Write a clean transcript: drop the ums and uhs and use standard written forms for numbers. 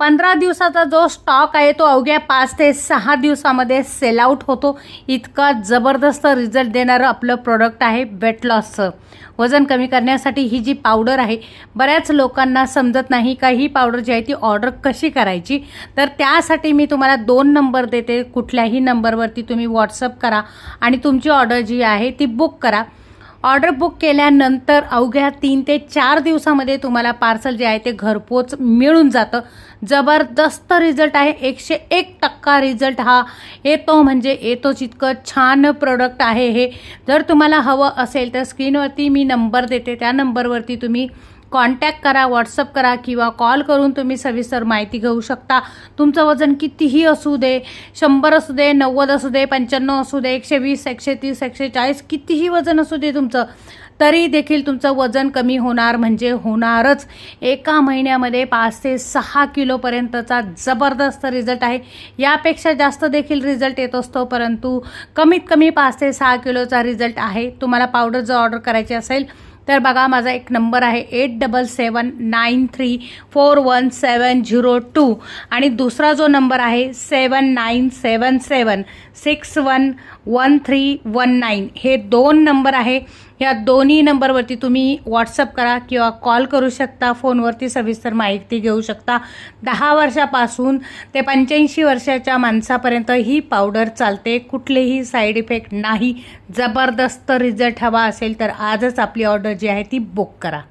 15 दिवसाचा जो स्टॉक आहे तो अवघ्या 5 ते 6 दिवसामध्ये सेल आउट होतो. इतका जबरदस्त रिझल्ट देणारं आपलं प्रोडक्ट आहे वेट लॉसचं. वजन कमी करण्यासाठी ही जी पावडर आहे, बऱ्याच लोकांना समजत नाही का ही पावडर जी आहे ती ऑर्डर कशी करायची. तर त्यासाठी मी तुम्हाला 2 नंबर देते. कुठल्याही नंबरवरती तुम्ही व्हॉट्सअप करा आणि तुमची ऑर्डर जी आहे ती बुक करा. ऑर्डर बुक केल्यानंतर अवघ्या 3 ते 4 दिवसामध्ये तुम्हाला पार्सल जे आहे ते घरपोच मिळून जातं. जबरदस्त रिझल्ट आहे. 101% रिझल्ट हा येतो म्हणजे येतोच. इतकं छान प्रोडक्ट आहे हे. जर तुम्हाला हवं असेल तर स्क्रीनवरती मी नंबर देते, त्या नंबरवरती तुम्ही कॉन्टॅक्ट करा, व्हॉट्सअप करा किंवा कॉल करून तुम्ही सविस्तर माहिती घेऊ शकता. तुमचं वजन कितीही असू दे, 100 असू दे, 90 असू दे, 95 असू दे, 120, 130, 140, कितीही वजन असू दे तुमचं, तरी देखील तुमचं वजन कमी होणार म्हणजे होणारच. एका महिन्यामध्ये 5 ते 6 किलोपर्यंतचा जबरदस्त रिझल्ट आहे. यापेक्षा जास्त देखील रिझल्ट येत असतो, परंतु कमीत कमी 5 ते 6 किलोचा रिझल्ट आहे. तुम्हाला पावडर जर ऑर्डर करायची असेल तर बघा, माझा एक नंबर आहे 8779341702 आणि दुसरा जो नंबर आहे 7977611319. हे 2 नंबर आहे. या दोन्ही नंबरवरती तुम्ही व्हॉट्सअप करा किंवा कॉल करू शकता. फोनवरती सविस्तर माहिती घेऊ शकता. 10 वर्षापासून ते 85 वर्षाच्या माणसापर्यंत ही पावडर चालते. कुठलेही साईड इफेक्ट नाही. जबरदस्त रिझल्ट हवा असेल तर आजच आपली ऑर्डर जी आहे ती बुक करा.